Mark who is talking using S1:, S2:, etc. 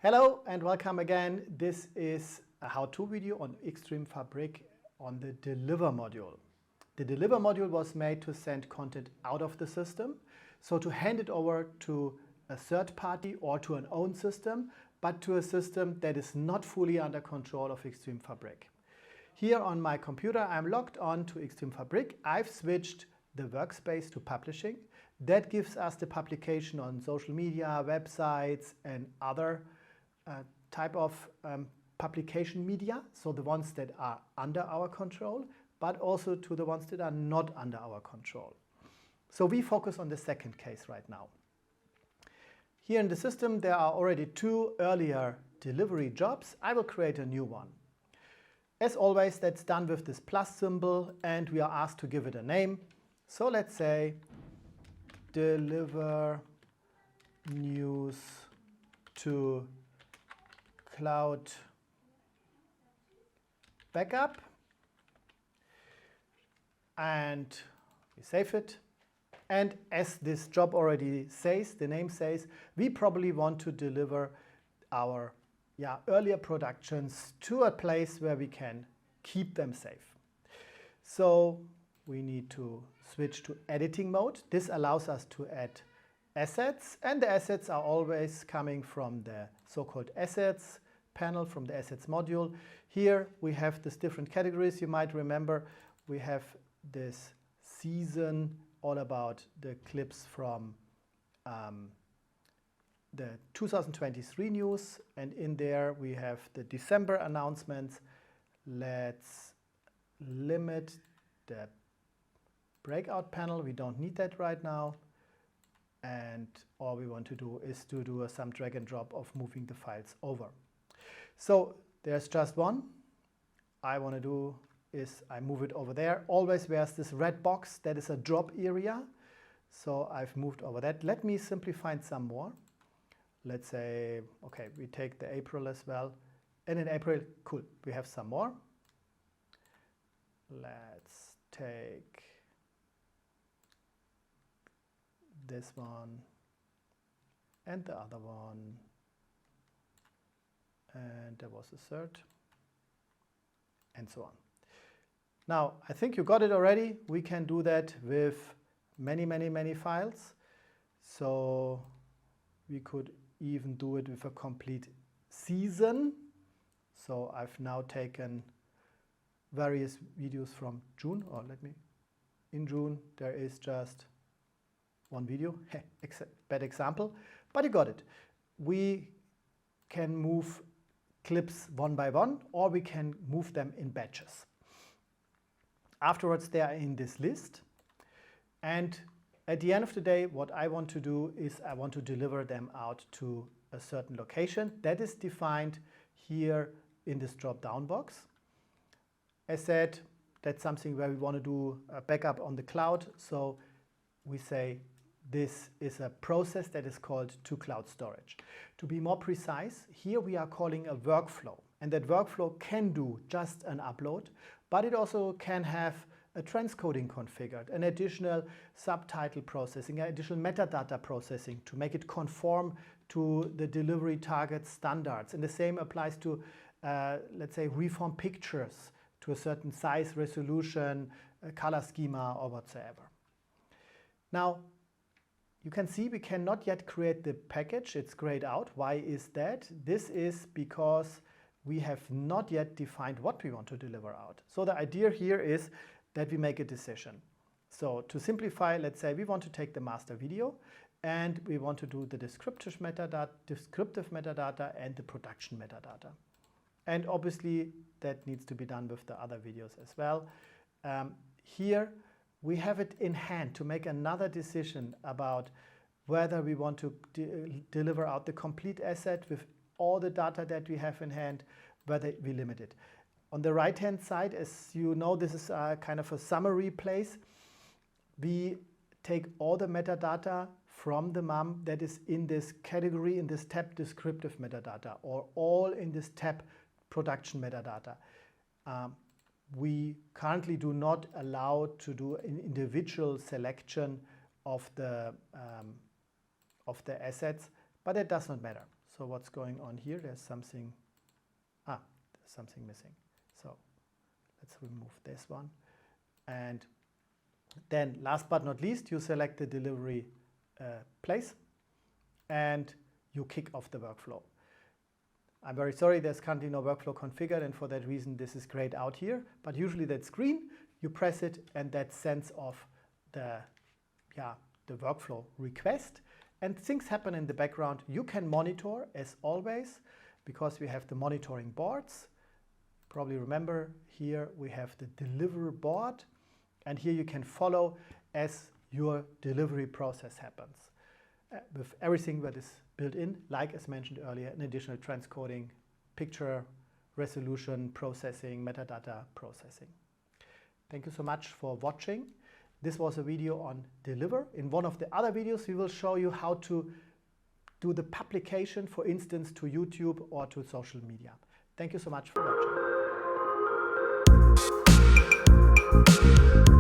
S1: Hello and welcome again. This is a how-to video on x-dream-Fabrik on the deliver module. The deliver module was made to send content out of the system, so to hand it over to a third party or to an own system, but to a system that is not fully under control of x-dream-Fabrik. Here on my computer I'm logged on to x-dream-Fabrik. I've switched the workspace to publishing. That gives us the publication on social media, websites and other type of publication media, so the ones that are under our control, but also to the ones that are not under our control. So we focus on the second case right now. Here in the system there are already two earlier delivery jobs. I will create a new one. As always, that's done with this plus symbol and we are asked to give it a name. So let's say deliver news to cloud backup, and we save it. And as this job already says, the name says, we probably want to deliver our earlier productions to a place where we can keep them safe. So we need to switch to editing mode. This allows us to add assets, and the assets are always coming from the so-called assets panel, from the assets module. Here we have these different categories. You might remember we have this season all about the clips from the 2023 news, and in there we have the December announcements. Let's limit the breakout panel. We don't need that right now. And all we want to do is to do some drag and drop of moving the files over. So there's just one. I want to do is I move it over there. Always there's this red box that is a drop area. So I've moved over that. Let me simply find some more. Let's say, okay, we take the April as well. And in April, cool, we have some more. Let's take this one and the other one, and there was a third, and so on. Now I think you got it already. We can do that with many files, so we could even do it with a complete season. So I've now taken various videos from June, or in June there is just one video, bad example, but you got it. We can move clips one by one, or we can move them in batches. Afterwards, they are in this list. And at the end of the day, what I want to do is I want to deliver them out to a certain location that is defined here in this drop-down box. As said, that's something where we want to do a backup on the cloud. So we say this is a process that is called to cloud storage. To be more precise, here we are calling a workflow. And that workflow can do just an upload, but it also can have a transcoding configured, an additional subtitle processing, additional metadata processing to make it conform to the delivery target standards. And the same applies to, let's say, reform pictures to a certain size, resolution, color schema, or whatsoever. Now, you can see we cannot yet create the package. It's grayed out. Why is that? This is because we have not yet defined what we want to deliver out. So the idea here is that we make a decision. So to simplify, let's say we want to take the master video and we want to do the descriptive metadata and the production metadata. And obviously that needs to be done with the other videos as well. Here we have it in hand to make another decision about whether we want to deliver out the complete asset with all the data that we have in hand, whether we limit it. On the right-hand side, as you know, this is a kind of a summary place. We take all the metadata from the MUM that is in this category, in this tab descriptive metadata, or all in this tab production metadata. We currently do not allow to do an individual selection of the assets, but it does not matter. So what's going on here? There's something missing. So let's remove this one. And then last but not least, you select the delivery place and you kick off the workflow. I'm very sorry, there's currently no workflow configured, and for that reason this is grayed out here, but usually that's green. You press it and that sends off the workflow request, and things happen in the background. You can monitor as always because we have the monitoring boards. Probably remember here we have the deliver board, and here you can follow as your delivery process happens. With everything that is built in, like as mentioned earlier, an additional transcoding, picture resolution processing, metadata processing. Thank you so much for watching. This was a video on deliver. In one of the other videos, we will show you how to do the publication, for instance, to YouTube or to social media. Thank you so much for watching.